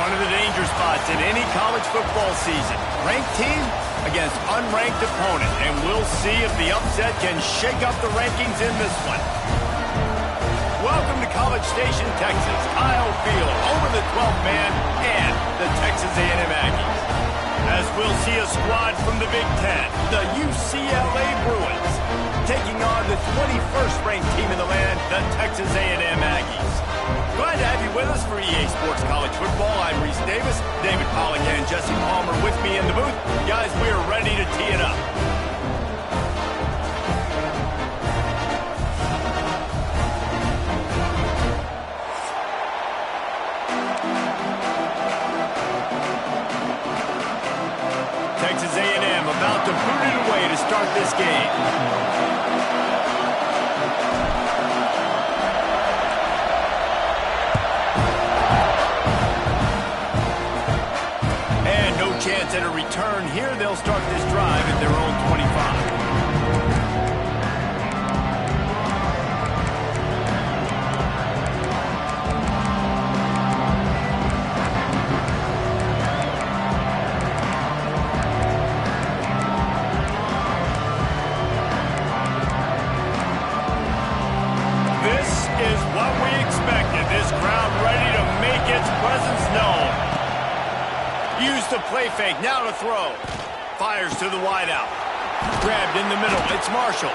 One of the danger spots in any college football season. Ranked team against unranked opponent. And we'll see if the upset can shake up the rankings in this one. Welcome to College Station, Texas. Kyle Field, over the 12th man, and the Texas A&M Aggies. As we'll see a squad from the Big Ten, the UCLA Bruins, taking on the 21st ranked team in the land, the Texas A&M Aggies. Glad to have you with us for EA Sports College Football. I'm Reese Davis, David Pollack and Jesse Palmer with me in the booth. Guys, we are ready to tee it up. Texas A&M about to boot it away to start this game. Chance at a return here. They'll start this drive at their own 25. This is what we expected. This crowd ready to make its presence known. Use the play fake, now to throw. Fires to the wideout. Grabbed in the middle, it's Marshall.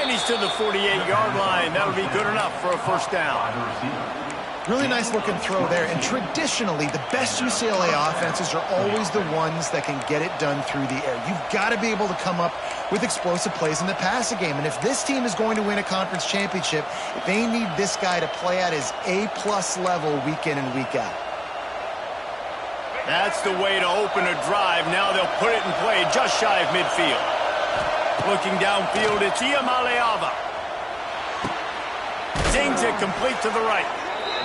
And he's to the 48-yard line. That'll be good enough for a first down. Really nice looking throw there. And traditionally, the best UCLA offenses are always the ones that can get it done through the air. You've got to be able to come up with explosive plays in the passing game. And if this team is going to win a conference championship, they need this guy to play at his A-plus level week in and week out. That's the way to open a drive. Now they'll put it in play just shy of midfield. Looking downfield, it's Iamaleava. Zings it complete to the right.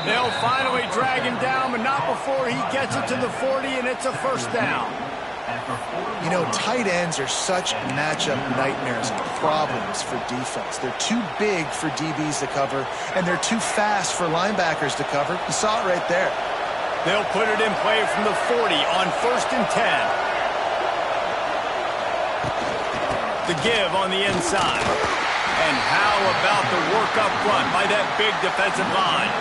They'll finally drag him down, but not before he gets it to the 40, and it's a first down. You know, tight ends are such matchup nightmares and problems for defense. They're too big for DBs to cover, and they're too fast for linebackers to cover. You saw it right there. They'll put it in play from the 40 on 1st and 10. The give on the inside. And how about the work up front by that big defensive line?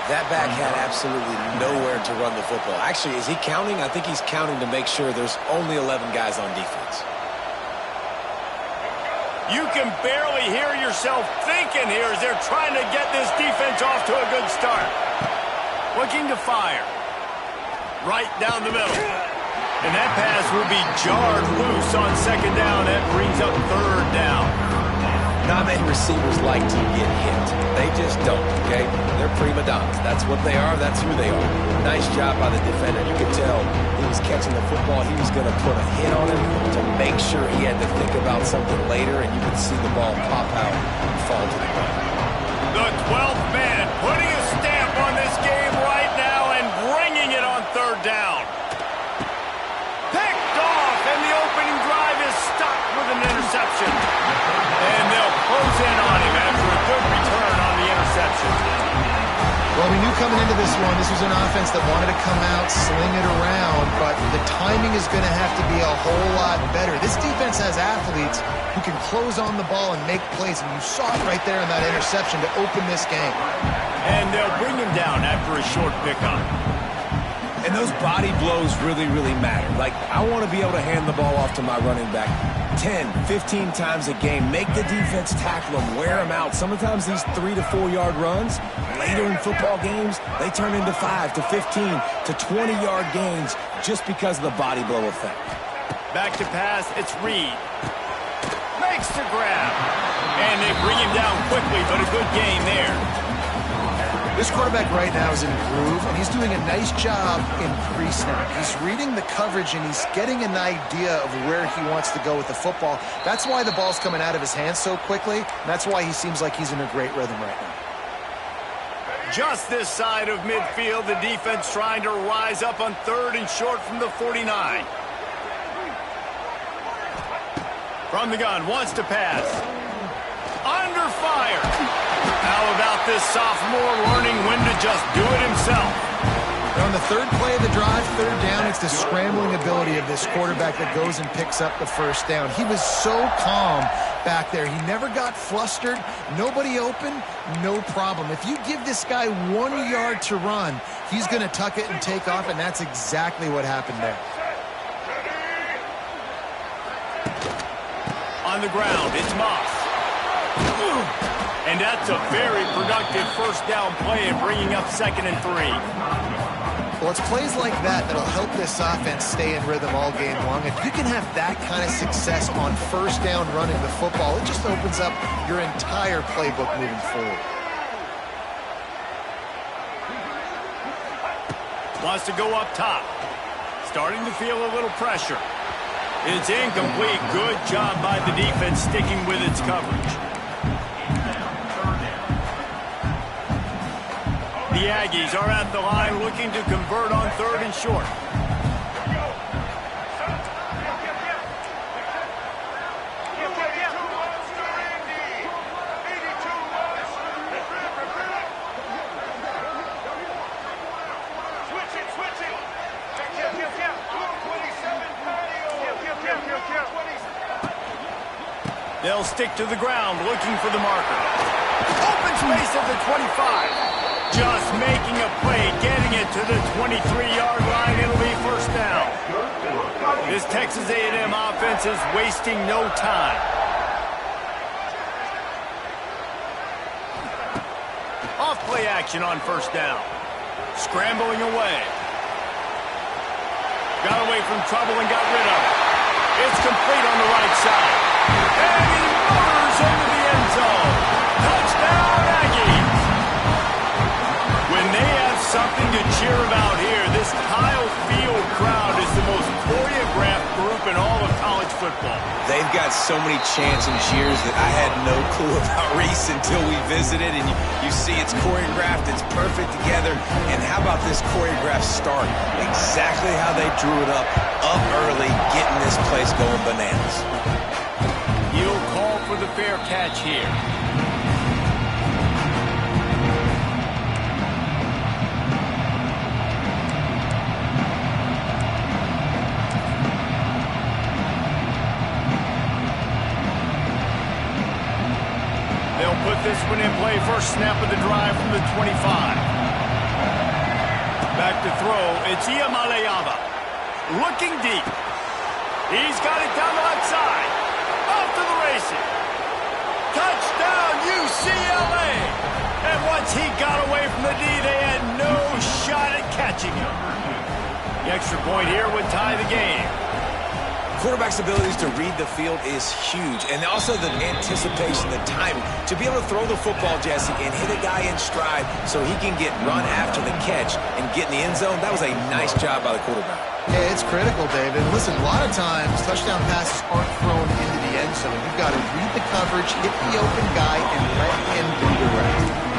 That back had absolutely nowhere to run the football. Actually, is he counting? I think he's counting to make sure there's only 11 guys on defense. You can barely hear yourself thinking here as they're trying to get this defense off to a good start. Looking to fire. Right down the middle. And that pass will be jarred loose on 2nd down. That brings up 3rd down. Not many receivers like to get hit. They just don't, okay? They're prima donnas. That's what they are. That's who they are. Nice job by the defender. You could tell he was catching the football. He was going to put a hit on him to make sure he had to think about something later, and you could see the ball pop out and fall to the ground. The 12th man putting a stamp on this game right now and bringing it on 3rd down. Picked off, and the opening drive is stopped with an interception. And they'll close in on him after a good return on the interception. Well, we knew coming into this one, this was an offense that wanted to come out, sling it around, but the timing is going to have to be a whole lot better. This defense has athletes who can close on the ball and make plays, and you saw it right there in that interception to open this game. And they'll bring him down after a short pickup. And those body blows really, really matter. Like, I want to be able to hand the ball off to my running back 10, 15 times a game. Make the defense tackle him, wear him out. Sometimes these 3 to 4 yard runs, later in football games, they turn into 5 to 15 to 20 yard gains just because of the body blow effect. Back to pass, it's Reed. Makes the grab. And they bring him down quickly, but a good gain there. This quarterback right now is in a groove, and he's doing a nice job in pre-snap. He's reading the coverage, and he's getting an idea of where he wants to go with the football. That's why the ball's coming out of his hands so quickly, and that's why he seems like he's in a great rhythm right now. Just this side of midfield, the defense trying to rise up on 3rd and short from the 49. From the gun, wants to pass. Under fire. How about this sophomore learning when to just do it himself? On the third play of the drive, third down, it's the scrambling ability of this quarterback that goes and picks up the first down. He was so calm back there. He never got flustered. Nobody open, no problem. If you give this guy 1 yard to run, he's going to tuck it and take off, and that's exactly what happened there. On the ground, it's Moss. And that's a very productive first down play and bringing up 2nd and 3. Well, it's plays like that that'll help this offense stay in rhythm all game long. If you can have that kind of success on first down running the football, it just opens up your entire playbook moving forward. Wants to go up top. Starting to feel a little pressure. It's incomplete. Good job by the defense sticking with its coverage. The Aggies are at the line looking to convert on 3rd and short. They'll stick to the ground looking for the marker. Open space at the 25. Just making a play, getting it to the 23-yard line. It'll be first down. This Texas A&M offense is wasting no time. Off play action on first down. Scrambling away. Got away from trouble and got rid of it. It's complete on the right side. And he motors into the end zone. Touchdown, Aggies. When they have something to cheer about here, this Kyle Field crowd is the most choreographed group in all of college football. They've got so many chants and cheers that I had no clue about Reese until we visited. And you see it's choreographed, it's perfect together. And how about this choreographed start? Exactly how they drew it up early, getting this place going bananas. He'll call for the fair catch here. They'll put this one in play. First snap of the drive from the 25. Back to throw. It's Ncaa. Looking deep. He's got it down the left side. Off to the races. Touchdown, UCLA. And once he got away from the D, they had no shot at catching him. The extra point here would tie the game. Quarterback's abilities to read the field is huge, and also the anticipation, the timing. To be able to throw the football, Jesse, and hit a guy in stride so he can get run after the catch and get in the end zone, that was a nice job by the quarterback. Yeah, it's critical, David. Listen, a lot of times touchdown passes aren't thrown into the end zone. You've got to read the coverage, hit the open guy, and let him do the rest.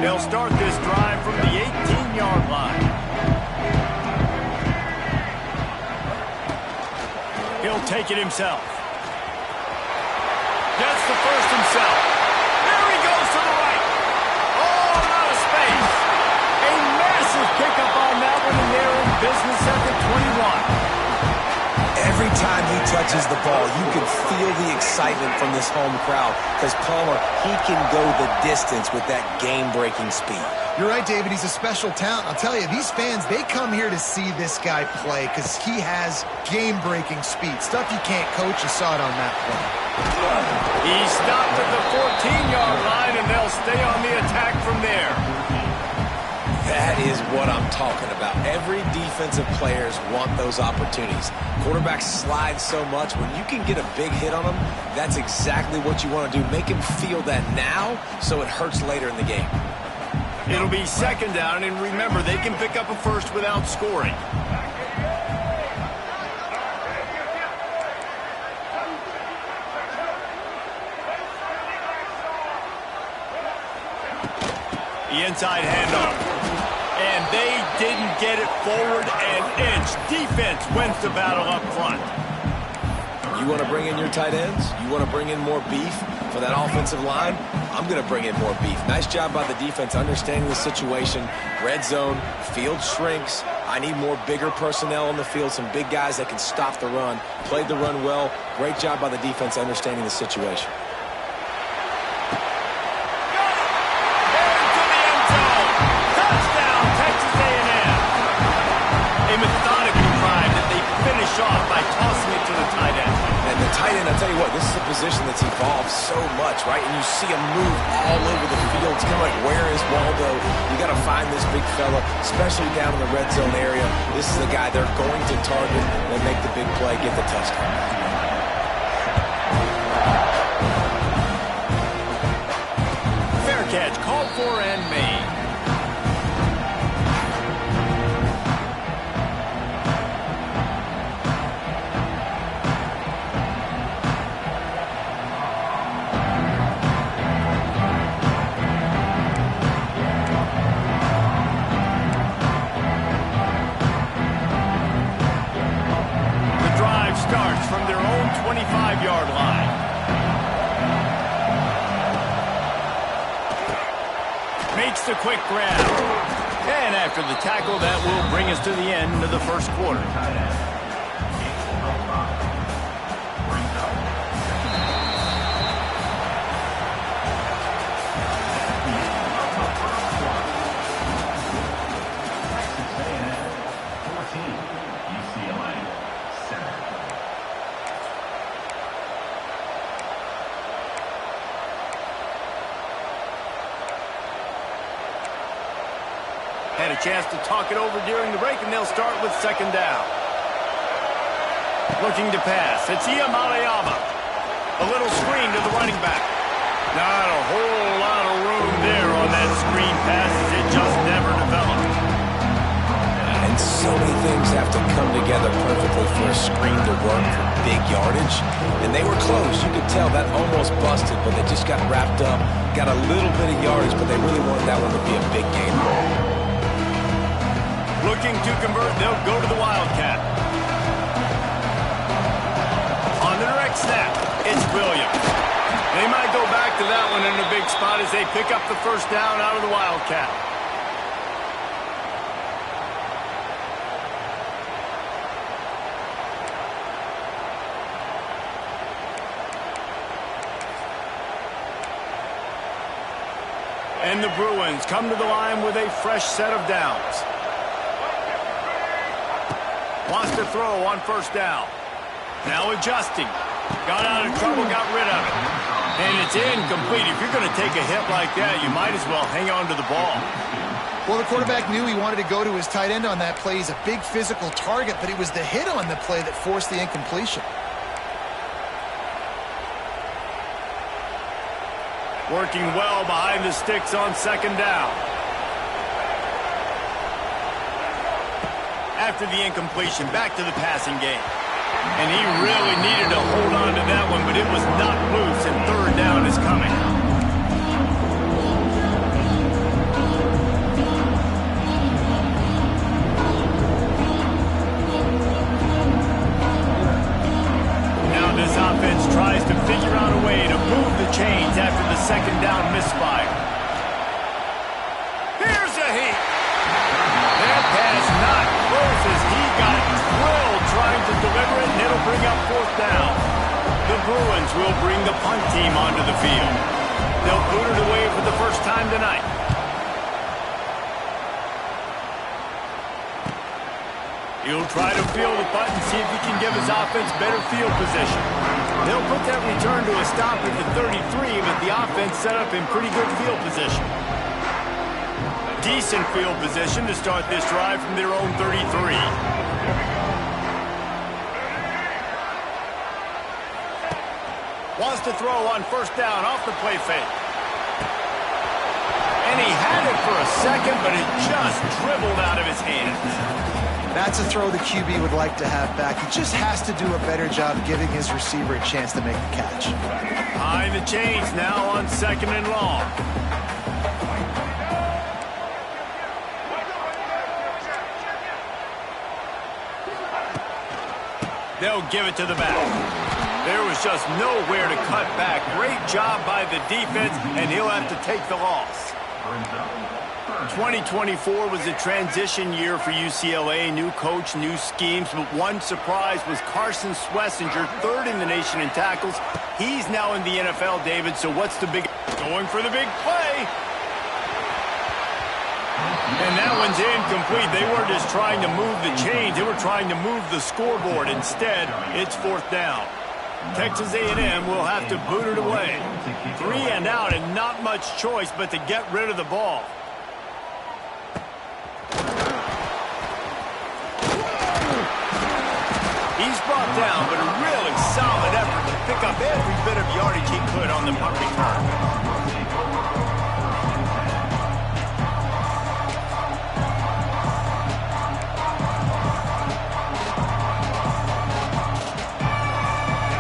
They'll start this drive from the 18-yard line. He'll take it himself. Gets the first himself. There he goes to the right. Oh, out of space. A massive pickup on that one, and they're in business at the 21. Every time he touches the ball, you can feel the excitement from this home crowd because Palmer, he can go the distance with that game-breaking speed. You're right, David. He's a special talent. I'll tell you, these fans, they come here to see this guy play because he has game-breaking speed. Stuff you can't coach. You saw it on that play. He stopped at the 14-yard line, and they'll stay on the attack from there. That is what I'm talking about. Every defensive players want those opportunities. Quarterbacks slide so much. When you can get a big hit on them, that's exactly what you want to do. Make him feel that now so it hurts later in the game. It'll be second down, and remember, they can pick up a first without scoring. The inside handoff. And they didn't get get it forward an inch. Defense wins the battle up front. You want to bring in your tight ends? You want to bring in more beef for that offensive line? I'm going to bring in more beef. Nice job by the defense understanding the situation. Red zone, field shrinks. I need more bigger personnel on the field, some big guys that can stop the run. Played the run well. Great job by the defense understanding the situation. Into the end zone. Touchdown, Texas A&M. A methodical drive that they finish off by tossing it to the tight end. And the tight end, I'll tell you what, this is a position that's evolved so much, right? And you see him move all over the field. It's kind of like, where is Waldo? You got to find this big fella, especially down in the red zone area. This is the guy they're going to target and make the big play, get the touchdown. Fair catch, called for and made. Starts from their own 25-yard line. Makes the quick grab. And after the tackle, that will bring us to the end of the first quarter. Had a chance to talk it over during the break, and they'll start with second down. Looking to pass. It's Ncaa. A little screen to the running back. Not a whole lot of room there on that screen pass, as it just never developed. And so many things have to come together perfectly for a screen to work for big yardage. And they were close. You could tell that almost busted, but they just got wrapped up. Got a little bit of yardage, but they really wanted that one to be a big game. Looking to convert, they'll go to the Wildcat. On the direct snap, it's Williams. They might go back to that one in a big spot as they pick up the first down out of the Wildcat. And the Bruins come to the line with a fresh set of downs. Wants to throw on first down. Now adjusting. Got out of trouble, got rid of it. And it's incomplete. If you're going to take a hit like that, you might as well hang on to the ball. Well, the quarterback knew he wanted to go to his tight end on that play. He's a big physical target, but it was the hit on the play that forced the incompletion. Working well behind the sticks on second down. After the incompletion, back to the passing game. And he really needed to hold on to that one, but it was not loose, and third down is coming. Now this offense tries to figure out a way to move the chains after the second down misfire. Here's a heat. That pass not close as he got drilled trying to deliver it, and it'll bring up fourth down. The Bruins will bring the punt team onto the field. They'll boot it away for the first time tonight. He'll try to field the punt and see if he can give his offense better field position. They'll put that return to a stop at the 33, but the offense set up in pretty good field position. Decent field position to start this drive from their own 33. Wants to throw on first down off the play fake. And he had it for a second, but it just dribbled out of his hands. That's a throw the QB would like to have back. He just has to do a better job giving his receiver a chance to make the catch. High the chains now on second and long. They'll give it to the back. There was just nowhere to cut back. Great job by the defense, and he'll have to take the loss. 2024 was a transition year for UCLA. New coach, new schemes, but one surprise was Carson Schlesinger, third in the nation in tackles. He's now in the NFL, David, so what's the big... Going for the big play. And that one's incomplete. They weren't just trying to move the chains. They were trying to move the scoreboard. Instead, it's fourth down. Texas A&M will have to boot it away. 3 and out and not much choice but to get rid of the ball. He's brought down, but a really solid effort to pick up every bit of yardage he could on the punt return.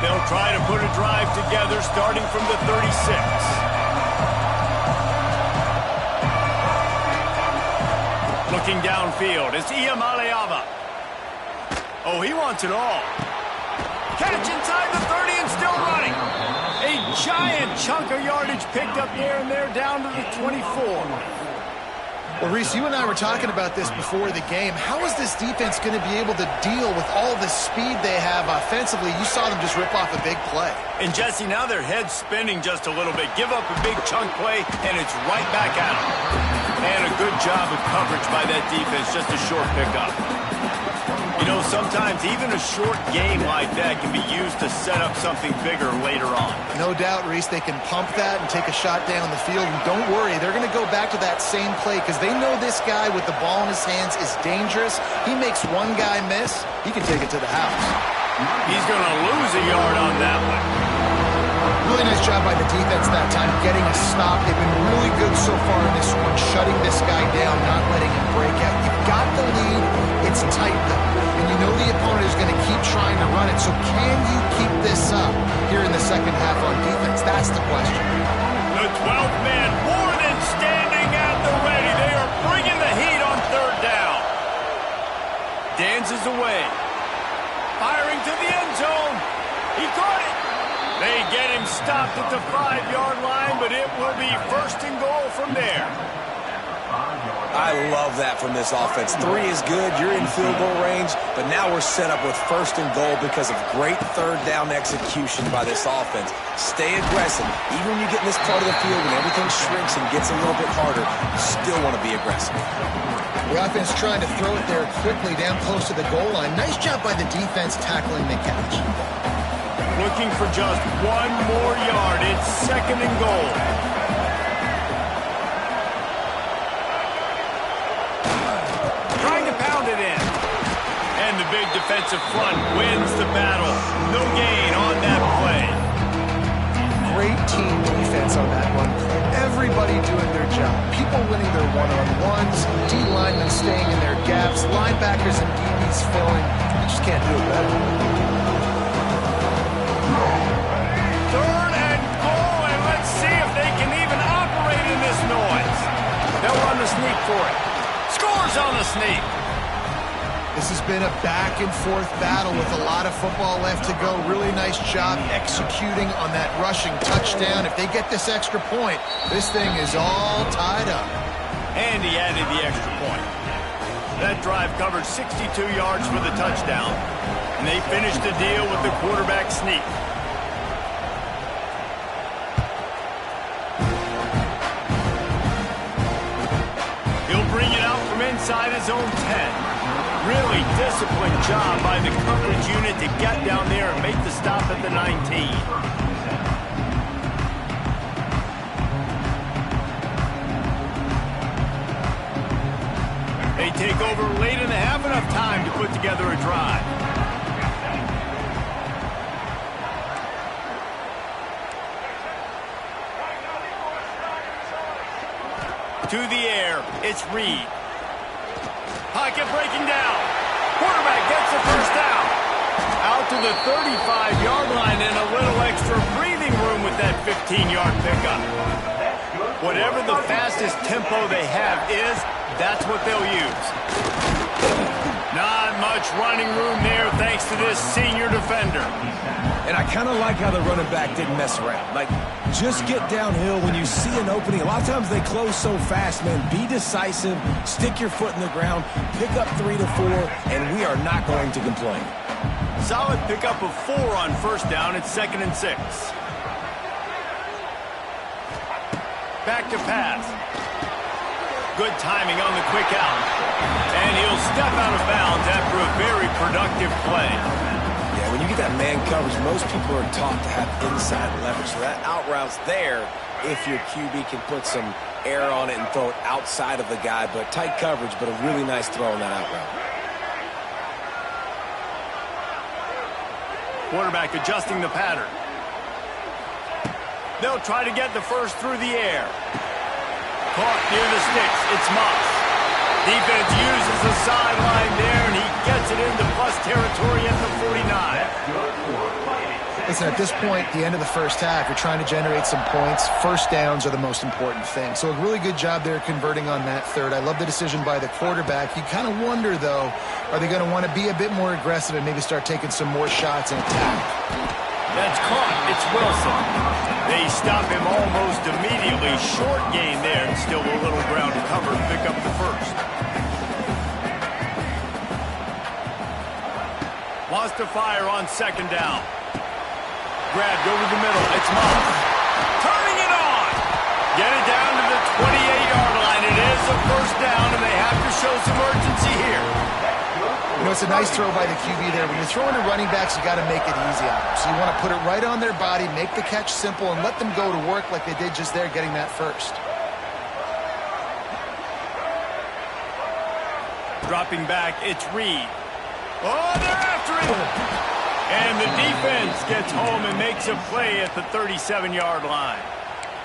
They'll try to put a drive together starting from the 36. Looking downfield, it's Iamaleava. Oh, he wants it all. Catch inside the 30 and still running. A giant chunk of yardage picked up there, and they're down to the 24. Well, Reese, you and I were talking about this before the game. How is this defense going to be able to deal with all the speed they have offensively? You saw them just rip off a big play. And, Jesse, now their head's spinning just a little bit. Give up a big chunk play, and it's right back at them. And a good job of coverage by that defense, just a short pickup. You know, sometimes even a short game like that can be used to set up something bigger later on. No doubt, Reese, they can pump that and take a shot down the field. And don't worry, they're going to go back to that same play because they know this guy with the ball in his hands is dangerous. He makes one guy miss, he can take it to the house. He's going to lose a yard on that one. Really nice job by the defense that time, getting a stop. They've been really good so far in this one, shutting this guy down, not letting him break out. You've got the lead. It's tight, though. And you know the opponent is going to keep trying to run it. So can you keep this up here in the second half on defense? That's the question. The 12th man more than standing at the ready. They are bringing the heat on third down. Dances away. Firing to the end zone. He caught it. They get him stopped at the 5-yard line, but it will be first and goal from there. I love that from this offense. 3 is good. You're in field goal range, but now we're set up with first and goal because of great third down execution by this offense. Stay aggressive. Even when you get in this part of the field and everything shrinks and gets a little bit harder, you still want to be aggressive. The offense trying to throw it there quickly down close to the goal line. Nice job by the defense tackling the catch. Looking for just one more yard. It's second and goal. Trying to pound it in. And the big defensive front wins the battle. No gain on that play. Great team defense on that one. Everybody doing their job. People winning their one-on-ones. D-linemen staying in their gaps. Linebackers and DBs filling. You just can't do it better. Third and goal, and let's see if they can even operate in this noise. They'll run the sneak for it. Scores on the sneak. This has been a back-and-forth battle with a lot of football left to go. Really nice job executing on that rushing touchdown. If they get this extra point, this thing is all tied up. And he added the extra point. That drive covered 62 yards for the touchdown, and they finished the deal with the quarterback sneak. Bring it out from inside his own 10. Really disciplined job by the coverage unit to get down there and make the stop at the 19. They take over late in the half, enough time to put together a drive. To the air, it's Reed. Pocket breaking down. Quarterback gets the first down. Out to the 35-yard line and a little extra breathing room with that 15-yard pickup. Whatever the fastest tempo they have is, that's what they'll use. Not much running room there thanks to this senior defender. And I kind of like how the running back didn't mess around. Like, just get downhill when you see an opening. A lot of times they close so fast, man. Be decisive, stick your foot in the ground, pick up 3 to 4, and we are not going to complain. Solid pickup of 4 on first down. It's 2nd and 6. Back to pass. Good timing on the quick out. And he'll step out of bounds after a very productive play. Yeah, when you get that man coverage, most people are taught to have inside leverage. So that out route's there if your QB can put some air on it and throw it outside of the guy. But tight coverage, but a really nice throw on that out route. Quarterback adjusting the pattern. They'll try to get the first through the air. Caught near the sticks. It's Moss. Defense uses the sideline there, and he gets it into plus territory at the 49. Listen, at this point, the end of the first half, you're trying to generate some points. First downs are the most important thing. So a really good job there converting on that third. I love the decision by the quarterback. You kind of wonder, though, are they going to want to be a bit more aggressive and maybe start taking some more shots and attack? That's caught. It's Wilson. They stop him almost immediately. Short gain there, and still a little ground to cover to pick up the first. Wants to fire on 2nd down. Grabbed over the middle. It's Moss. Turning it on. Get it down to the 28-yard line. It is a first down, and they have to show some urgency here. You know, it's a nice throw by the QB there. When you're throwing to running backs, you got to make it easy on them. So you want to put it right on their body, make the catch simple, and let them go to work like they did just there getting that first. Dropping back, it's Reed. Oh, they're after it! And the defense gets home and makes a play at the 37-yard line.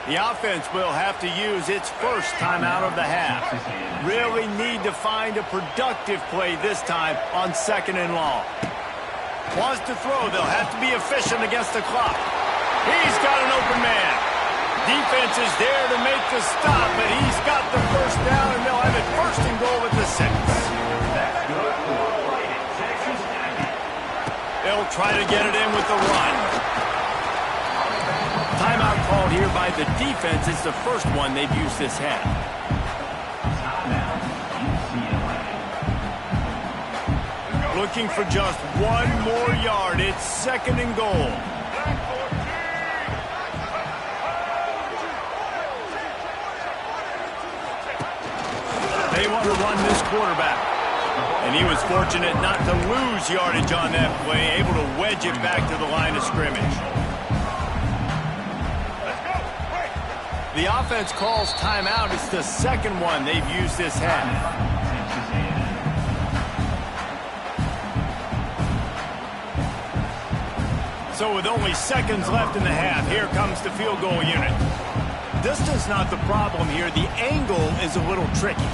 The offense will have to use its first timeout of the half. Really need to find a productive play this time on 2nd and long. Wants to throw. They'll have to be efficient against the clock. He's got an open man. Defense is there to make the stop, but he's got the first down, and they'll have it 1st and goal at the 6. They'll try to get it in with the run. Timeout called here by the defense. It's the first one they've used this half. Looking for just 1 more yard. It's 2nd and goal. They want to run this quarterback. And he was fortunate not to lose yardage on that play, able to wedge it back to the line of scrimmage. The offense calls timeout. It's the 2nd one they've used this half. So with only seconds left in the half, here comes the field goal unit. Distance not the problem here. The angle is a little tricky.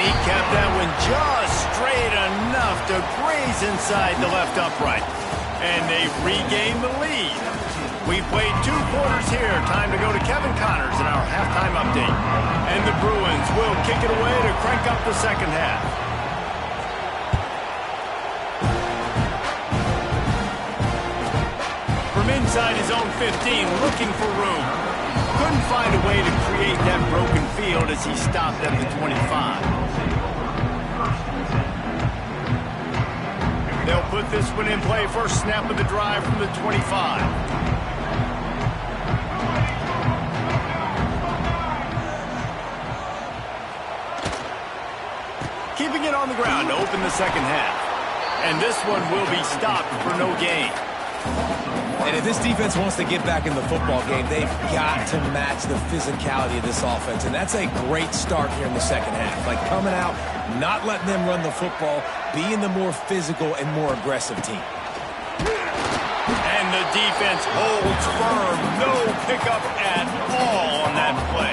He kept that one just straight enough to graze inside the left upright. And they regained the lead. We played 2 quarters here. Time to go to Kevin Connors in our halftime update. And the Bruins will kick it away to crank up the 2nd half. From inside his own 15, looking for room. Couldn't find a way to create that broken field as he stopped at the 25. They'll put this one in play. First snap of the drive from the 25. Keeping it on the ground to open the 2nd half. And this one will be stopped for no gain. And if this defense wants to get back in the football game, they've got to match the physicality of this offense. And that's a great start here in the 2nd half. Like coming out, not letting them run the football, being the more physical and more aggressive team. And the defense holds firm. No pickup at all on that play.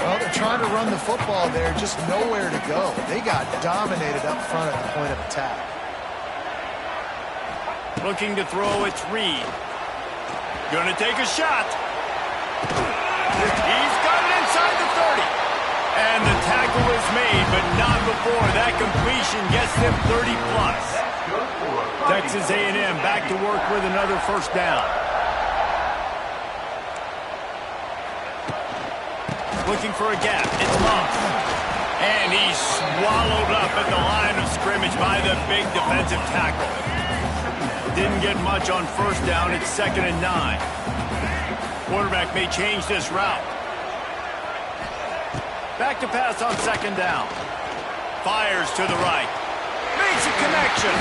Well, they're trying to run the football there, just nowhere to go. They got dominated up front at the point of attack. Looking to throw, it's Reed. Gonna take a shot. He's got it inside the 30. And the tackle is made, but not before that completion gets them 30+. Texas A&M back to work with another first down. Looking for a gap. It's Monk. And he's swallowed up at the line of scrimmage by the big defensive tackle. Didn't get much on first down. It's 2nd and 9. Quarterback may change this route. Back to pass on 2nd down. Fires to the right. Makes a connection.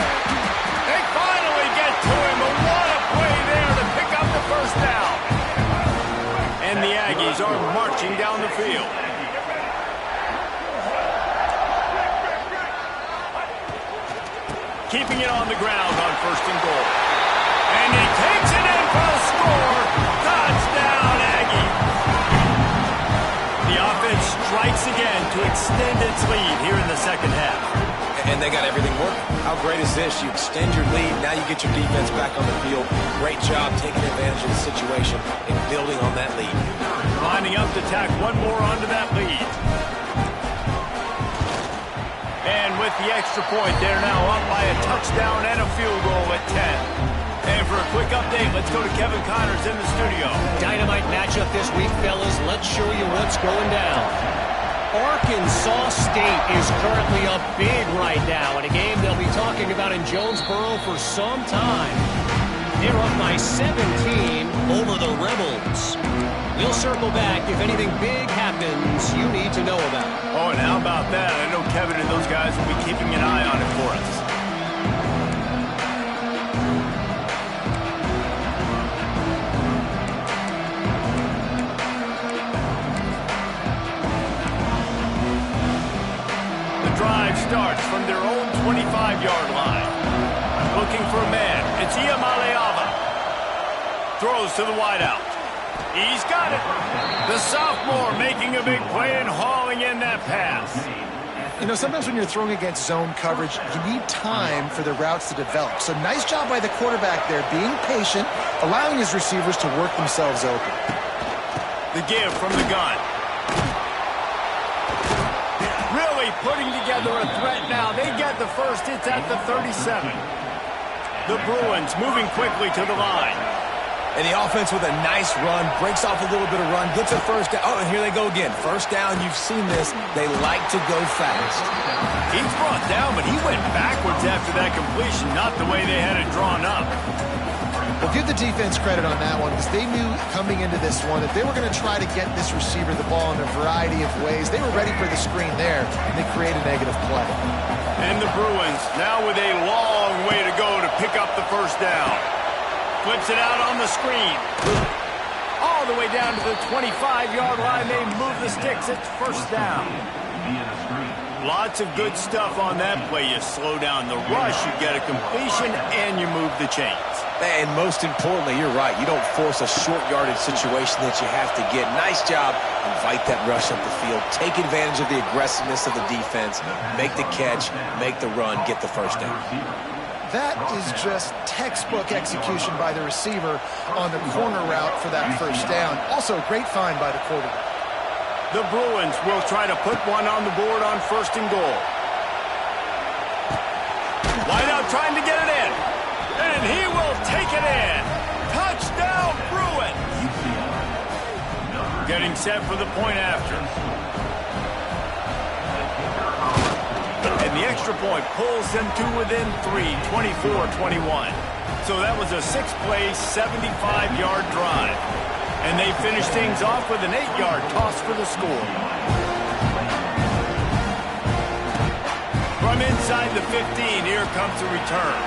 They finally get to him. But what a play there to pick up the first down. And the Aggies are marching down the field. Keeping it on the ground on 1st and goal. And he takes it in for a score. Touchdown, Aggie. The offense strikes again to extend its lead here in the 2nd half. And they got everything working. How great is this? You extend your lead, now you get your defense back on the field. Great job taking advantage of the situation and building on that lead. Lining up to tack one more onto that lead. And with the extra point, they're now up by a touchdown and a field goal at 10. And for a quick update, let's go to Kevin Connors in the studio. Dynamite matchup this week, fellas. Let's show you what's going down. Arkansas State is currently up big right now in a game they'll be talking about in Jonesboro for some time. They're up by 17 over the Rebels. We'll circle back if anything big happens you need to know about. Oh, and how about that? I know Kevin and those guys will be keeping an eye on it for us. Drive starts from their own 25-yard line. Looking for a man. It's Iyamaleava. Throws to the wideout. He's got it. The sophomore making a big play and hauling in that pass. You know, sometimes when you're throwing against zone coverage, you need time for the routes to develop. So nice job by the quarterback there, being patient, allowing his receivers to work themselves open. The give from the gun. Really putting together a threat now. They get the first. It's at the 37. The Bruins moving quickly to the line. And the offense with a nice run, breaks off a little bit of run, gets a first down. Oh, and here they go again. First down, you've seen this. They like to go fast. He's brought down, but he went backwards after that completion, not the way they had it drawn up. Well, give the defense credit on that one because they knew coming into this one that they were going to try to get this receiver the ball in a variety of ways. They were ready for the screen there, and they created a negative play. And the Bruins now with a long way to go to pick up the first down. Flips it out on the screen. All the way down to the 25-yard line. They move the sticks. It's first down. Lots of good stuff on that play. You slow down the rush, you get a completion, and you move the chains. And most importantly, you're right. You don't force a short yardage situation that you have to get. Nice job. Invite that rush up the field. Take advantage of the aggressiveness of the defense. Make the catch. Make the run. Get the first down. That is just textbook execution by the receiver on the corner route for that first down. Also, a great find by the quarterback. The Bruins will try to put one on the board on 1st and goal. Wideout trying to get it in. And he will take it in. Touchdown, Bruins. Getting set for the point after. And the extra point pulls them to within 3, 24-21. So that was a 6-play, 75-yard drive. And they finish things off with an 8-yard toss for the score. From inside the 15, here comes the return.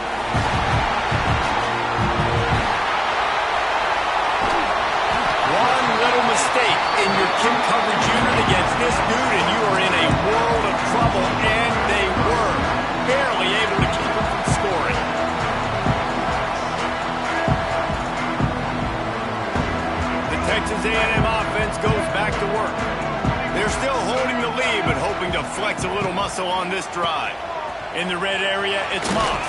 One little mistake in your kick coverage unit against this dude, and you are in a world of trouble, and they were barely able to keep him from scoring. The Texas A&M offense goes back to work. They're still holding the lead, but hoping to flex a little muscle on this drive. In the red area, it's Moss.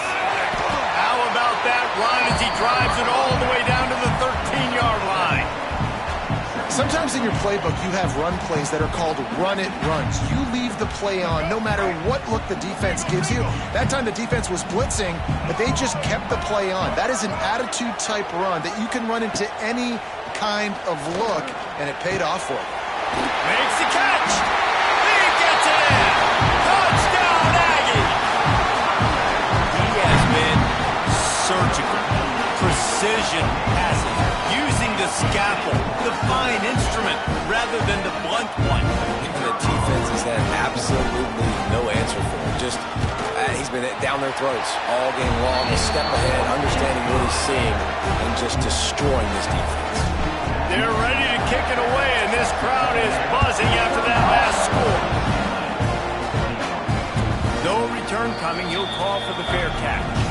How about that run as he drives it all the way down to the 13-yard Sometimes in your playbook, you have run plays that are called run-it runs. You leave the play on no matter what look the defense gives you. That time the defense was blitzing, but they just kept the play on. That is an attitude-type run that you can run into any kind of look, and it paid off for him. Makes the catch. He gets it in. Touchdown, Aggie. He has been surgical. Precision passing. Using the scalpel, the fine instrument, rather than the blunt one. Even the defense has had absolutely no answer for him. Just, he's been down their throats all game long, a step ahead, understanding what he's seeing, and just destroying this defense. They're ready to kick it away, and this crowd is buzzing after that last score. No return coming. He'll call for the fair catch.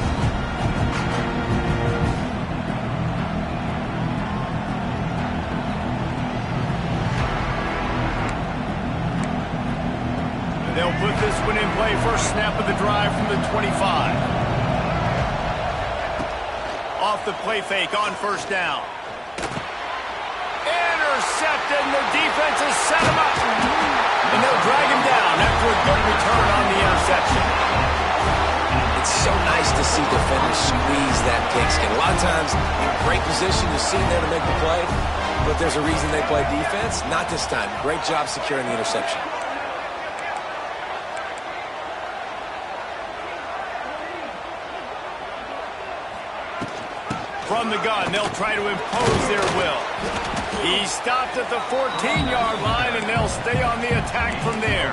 They'll put this one in play. First snap of the drive from the 25. Off the play fake on first down. Intercepted, and the defense has set him up. And they'll drag him down after a good return on the interception. It's so nice to see defenders squeeze that pigskin. A lot of times, in great position, you see them there to make the play, but there's a reason they play defense. Not this time. Great job securing the interception. From the gun, they'll try to impose their will. He stopped at the 14-yard line, and they'll stay on the attack from there.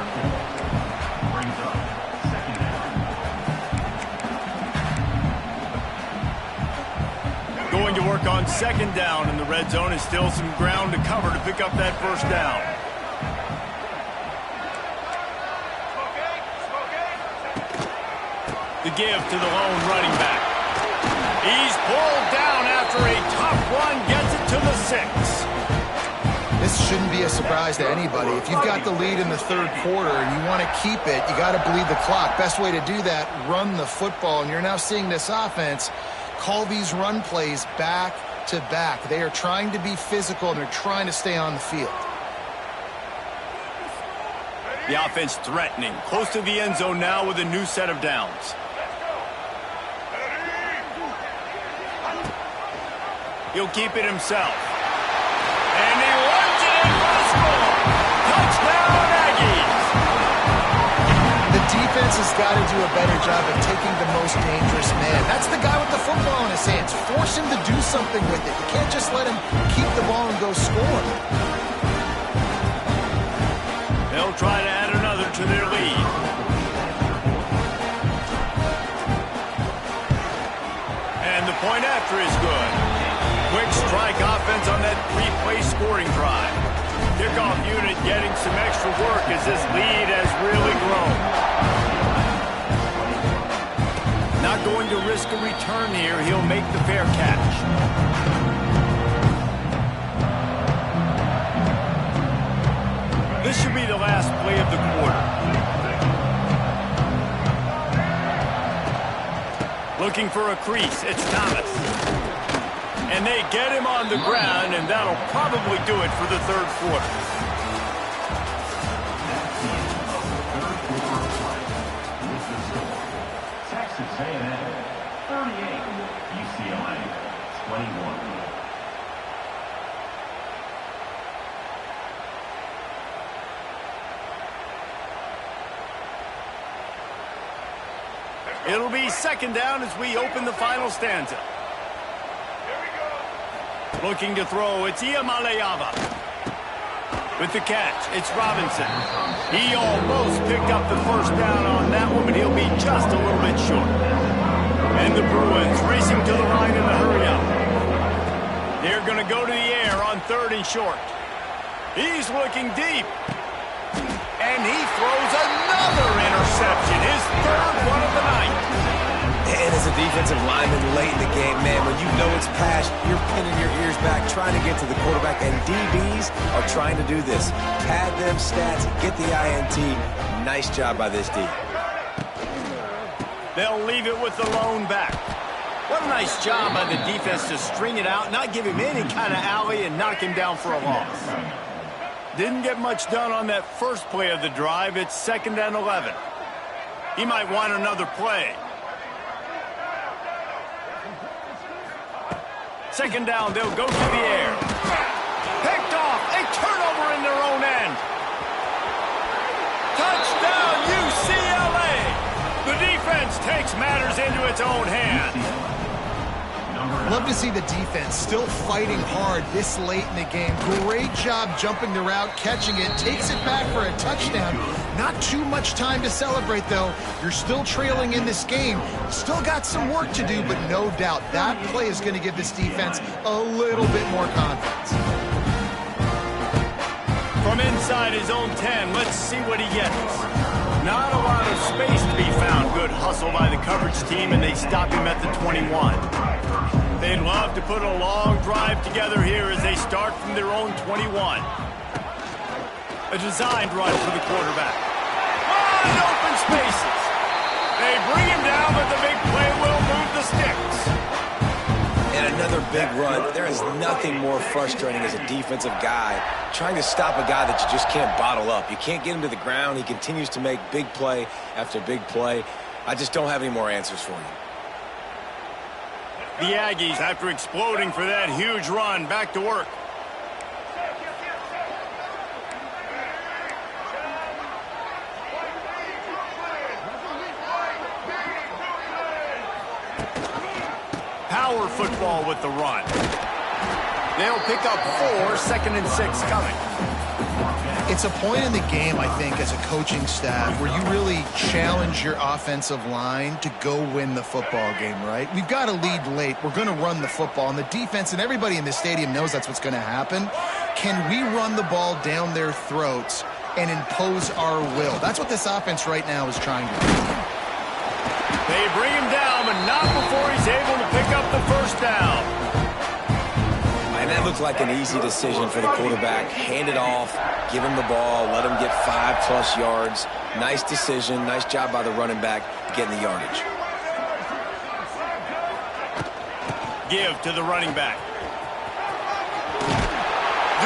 Going to work on second down in the red zone, is still some ground to cover to pick up that first down. The give to the lone running back. He's pulled down after a tough run, gets it to the 6. This shouldn't be a surprise to anybody. If you've got the lead in the third quarter and you want to keep it, you got to bleed the clock. Best way to do that, run the football. And you're now seeing this offense call these run plays back to back. They are trying to be physical, and they're trying to stay on the field. The offense threatening, close to the end zone now with a new set of downs. He'll keep it himself. And he runs it in for the score. Touchdown, Aggies. The defense has got to do a better job of taking the most dangerous man. That's the guy with the football in his hands. Force him to do something with it. You can't just let him keep the ball and go score. They'll try to add another to their lead. And the point after is good. Quick strike offense on that three-play scoring drive. Kickoff unit getting some extra work as this lead has really grown. Not going to risk a return here. He'll make the fair catch. This should be the last play of the quarter. Looking for a crease. It's Thomas. And they get him on the ground, and that'll probably do it for the third quarter. Texas A&M 38, UCLA 21. It'll be second down as we open the final stanza. Looking to throw, it's Iamaleava. With the catch, it's Robinson. He almost picked up the first down on that one, but he'll be just a little bit short. And the Bruins racing to the line in the hurry-up. They're going to go to the air on third and short. He's looking deep. And he throws another interception, his third one of the night. And as a defensive lineman late in the game, man, when you know it's past, you're pinning your ears back, trying to get to the quarterback, and DBs are trying to do this. Pad them stats, get the INT. Nice job by this D. They'll leave it with the lone back. What a nice job by the defense to string it out, not give him any kind of alley, and knock him down for a loss. Didn't get much done on that first play of the drive. It's 2nd and 11. He might want another play. 2nd down, they'll go through the air. Picked off, a turnover in their own end. Touchdown, UCLA! The defense takes matters into its own hands. Love to see the defense still fighting hard this late in the game. Great job jumping the route, catching it, takes it back for a touchdown. Not too much time to celebrate, though. You're still trailing in this game. Still got some work to do, but no doubt that play is going to give this defense a little bit more confidence. From inside his own 10, let's see what he gets. Not a lot of space to be found. Good hustle by the coverage team, and they stop him at the 21. They'd love to put a long drive together here as they start from their own 21. A designed run for the quarterback. Wide open spaces. They bring him down, but the big play will move the sticks. And another big run. There is nothing more frustrating as a defensive guy trying to stop a guy that you just can't bottle up. You can't get him to the ground. He continues to make big play after big play. I just don't have any more answers for you. The Aggies, after exploding for that huge run, back to work. Power football with the run. They'll pick up 4, 2nd and 6 coming. It's a point in the game, I think, as a coaching staff where you really challenge your offensive line to go win the football game, right? We've got to lead late. We're going to run the football, and the defense and everybody in the stadium knows that's what's going to happen. Can we run the ball down their throats and impose our will? That's what this offense right now is trying to do. They bring him down, but not before he's able to pick up the first down. And that looked like an easy decision for the quarterback. Hand it off, give him the ball, let him get 5+ yards. Nice decision, nice job by the running back getting the yardage. Give to the running back.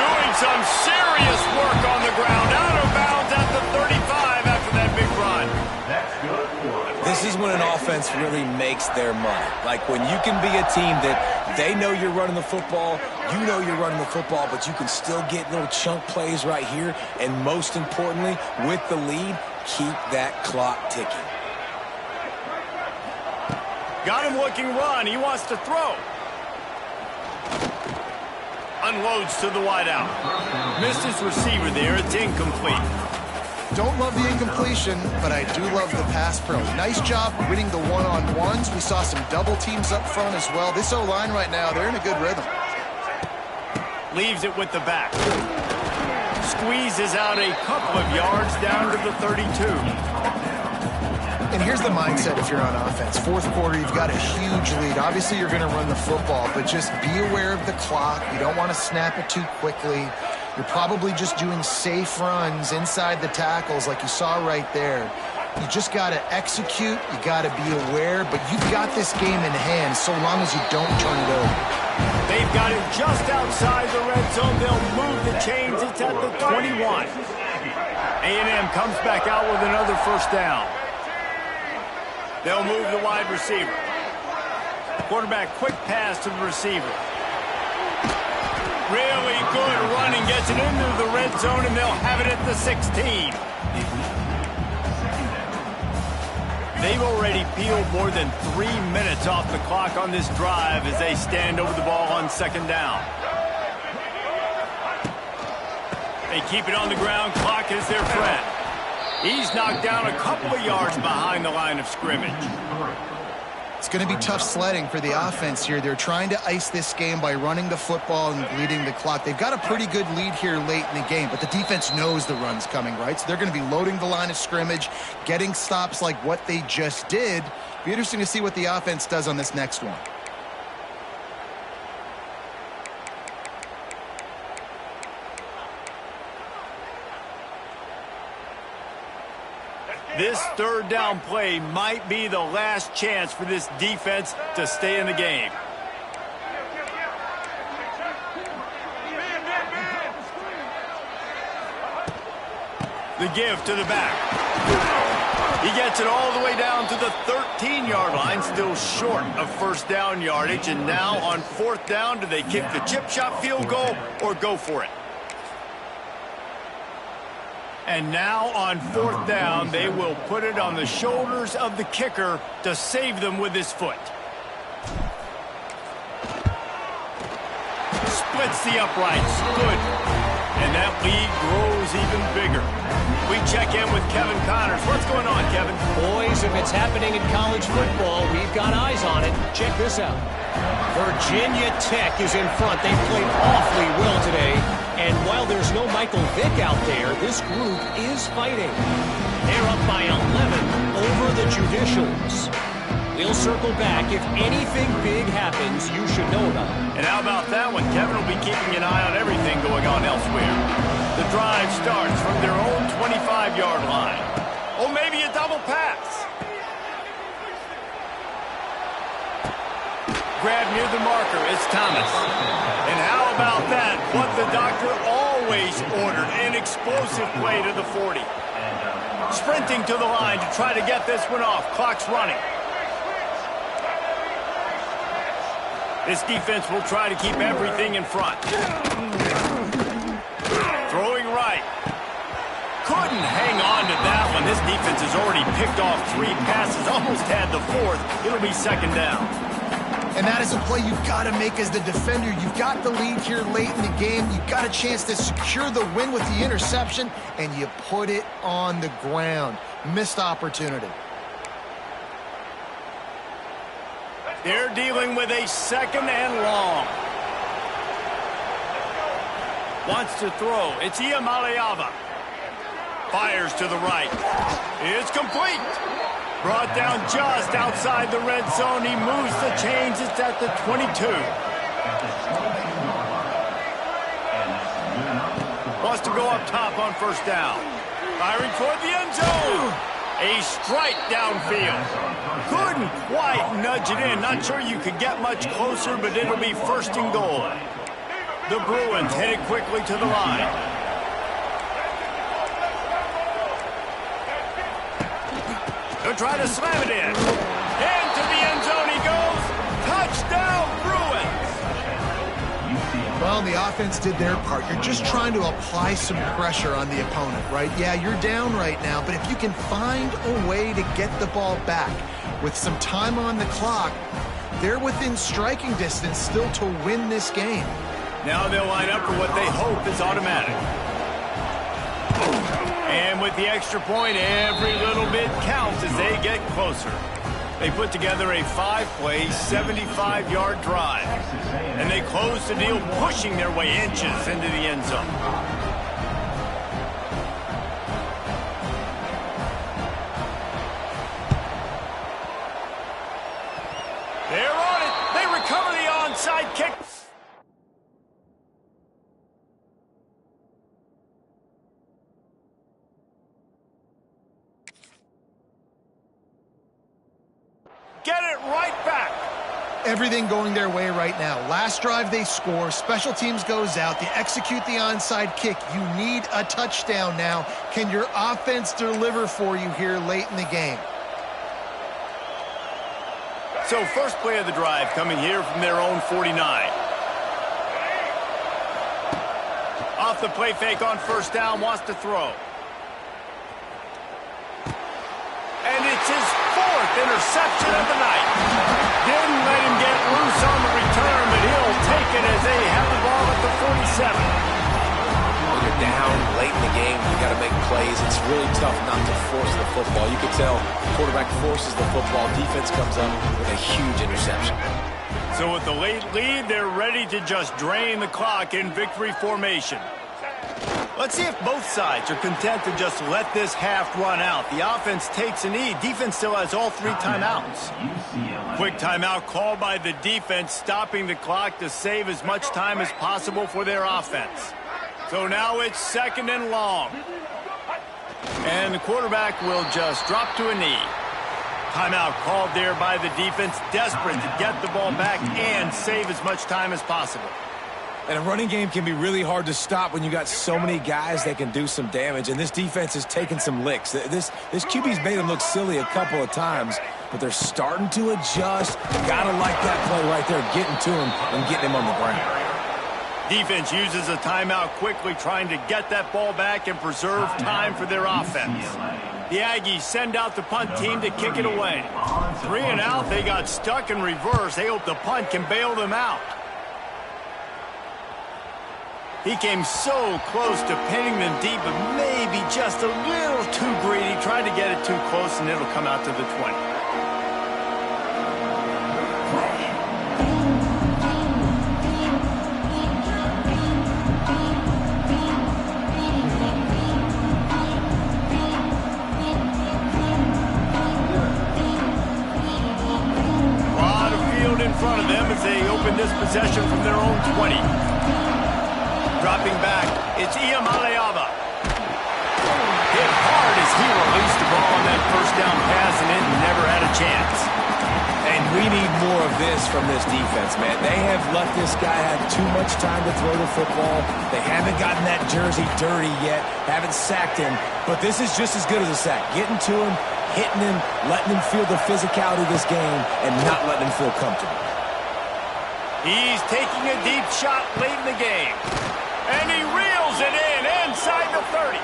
Doing some serious work on the ground. Out of bounds at the 35 after that big run. That's good. This is when an offense really makes their money. Like when you can be a team that they know you're running the football, you know you're running the football, but you can still get little chunk plays right here. And most importantly, with the lead, keep that clock ticking. Got him looking run. He wants to throw. Unloads to the wideout. Missed his receiver there. It's incomplete. Don't love the incompletion, but I do love the pass pro. Nice job winning the one-on-ones. We saw some double teams up front as well. This O-line right now, they're in a good rhythm. Leaves it with the back. Squeezes out a couple of yards down to the 32. And here's the mindset if you're on offense. Fourth quarter, you've got a huge lead. Obviously, you're going to run the football, but just be aware of the clock. You don't want to snap it too quickly. You're probably just doing safe runs inside the tackles like you saw right there. You just got to execute. You got to be aware, but you've got this game in hand so long as you don't turn it over. They've got it just outside the red zone. They'll move the chains. It's at the 21. A&M comes back out with another first down. They'll move the wide receiver. Quarterback quick pass to the receiver. Really good running, gets it into the red zone, and they'll have it at the 16. They've already peeled more than 3 minutes off the clock on this drive as they stand over the ball on 2nd down. They keep it on the ground. Clock is their friend. He's knocked down a couple of yards behind the line of scrimmage. It's going to be tough sledding for the offense here. They're trying to ice this game by running the football and bleeding the clock. They've got a pretty good lead here late in the game, but the defense knows the run's coming, right? So they're going to be loading the line of scrimmage, getting stops like what they just did. Be interesting to see what the offense does on this next one. This third down play might be the last chance for this defense to stay in the game. The give to the back. He gets it all the way down to the 13-yard line, still short of first down yardage. And now on fourth down, do they kick the chip shot field goal or go for it? And now on fourth down, they will put it on the shoulders of the kicker to save them with his foot. Splits the uprights. Good. And that lead grows even bigger. We check in with Kevin Connors. What's going on, Kevin? Boys, if it's happening in college football, we've got eyes on it. Check this out. Virginia Tech is in front. They played awfully well today. And while there's no Michael Vick out there, this group is fighting. They're up by 11 over the Judicials. We'll circle back. If anything big happens, you should know about it. And how about that one? Kevin will be keeping an eye on everything going on elsewhere. The drive starts from their own 25-yard line. Oh, maybe a double pass. Grab near the marker. It's Thomas. And how about that? What the doctor always ordered, an explosive play to the 40. Sprinting to the line to try to get this one off. Clock's running. This defense will try to keep everything in front. Throwing right. Couldn't hang on to that one. This defense has already picked off 3 passes, almost had the 4th. It'll be second down. And that is a play you've got to make as the defender. You've got the lead here late in the game. You've got a chance to secure the win with the interception, and you put it on the ground. Missed opportunity. They're dealing with a second and long. Wants to throw. It's Ncaa. Fires to the right. It's complete. Brought down just outside the red zone. He moves the chains. It's at the 22. Wants to go up top on first down. Firing toward the end zone. A strike downfield. Couldn't quite nudge it in. Not sure you could get much closer, but it'll be first and goal. The Bruins headed quickly to the line. They'll try to slam it in. Into the end zone he goes. Touchdown, Bruins. Well, the offense did their part. You're just trying to apply some pressure on the opponent, right? Yeah, you're down right now, but if you can find a way to get the ball back with some time on the clock, they're within striking distance still to win this game. Now they'll line up for what they hope is automatic. And with the extra point, every little bit counts as they get closer. They put together a 5-play, 75-yard drive. And they close the deal, pushing their way inches into the end zone. They're on it. They recover the onside kick. Get it right back. Everything going their way right now. Last drive they score. Special teams goes out. They execute the onside kick. You need a touchdown now. Can your offense deliver for you here late in the game? So first play of the drive coming here from their own 49. Off the play fake on first down, wants to throw. And it's his 4th interception of the night. Didn't let him get loose on the return, but he'll take it as they have the ball at the 47. When you're down late in the game, you got to make plays. It's really tough not to force the football. You can tell the quarterback forces the football. Defense comes up with a huge interception. So with the late lead, they're ready to just drain the clock in victory formation. Let's see if both sides are content to just let this half run out. The offense takes a knee. Defense still has all 3 timeouts. Quick timeout called by the defense, stopping the clock to save as much time as possible for their offense. So now it's second and long. And the quarterback will just drop to a knee. Timeout called there by the defense, desperate to get the ball back and save as much time as possible. And a running game can be really hard to stop when you got so many guys that can do some damage. And this defense has taken some licks. This QB's made them look silly a couple of times, but they're starting to adjust. Gotta like that play right there, getting to him and getting him on the ground. Defense uses a timeout quickly, trying to get that ball back and preserve time for their offense. The Aggies send out the punt team to kick it away. 3 and out, they got stuck in reverse. They hope the punt can bail them out. He came so close to pinning them deep, but maybe just a little too greedy. Tried to get it too close, and it'll come out to the 20. Lot of field in front of them as they open this possession from their own 20. Dropping back, it's Ncaa. Hit hard as he released the ball on that first down pass, and it never had a chance. And we need more of this from this defense, man. They have let this guy have too much time to throw the football. They haven't gotten that jersey dirty yet, haven't sacked him. But this is just as good as a sack. Getting to him, hitting him, letting him feel the physicality of this game, and not letting him feel comfortable. He's taking a deep shot late in the game. And he reels it in inside the 30.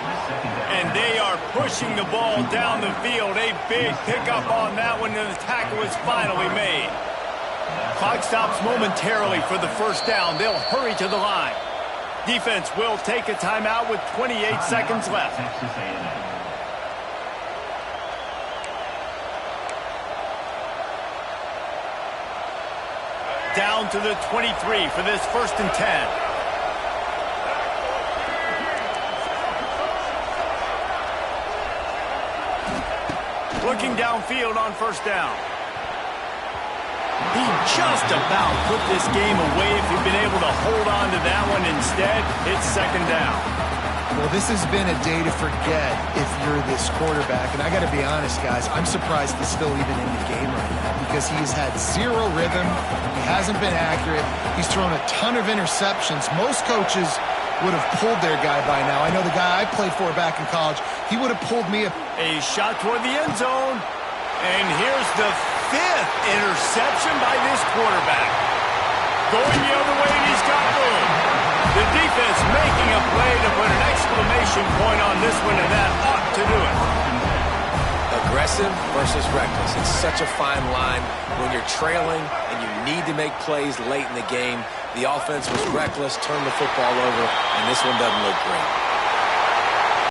And they are pushing the ball down the field. A big pickup on that one, and the tackle is finally made. Clock stops momentarily for the first down. They'll hurry to the line. Defense will take a timeout with 28 seconds left. Down to the 23 for this 1st and 10. Looking downfield on 1st down. He just about put this game away if he'd been able to hold on to that one. Instead, it's 2nd down. Well, this has been a day to forget if you're this quarterback. And I got to be honest, guys, I'm surprised he's still even in the game right now because he's had zero rhythm. He hasn't been accurate. He's thrown a ton of interceptions. Most coaches would have pulled their guy by now. I know the guy I played for back in college, he would have pulled me. A shot toward the end zone. And here's the 5th interception by this quarterback. Going the other way, and he's got room. The defense making a play to put an exclamation point on this one, and that ought to do it. Aggressive versus reckless. It's such a fine line when you're trailing and you need to make plays late in the game. The offense was reckless, turned the football over, and this one doesn't look great.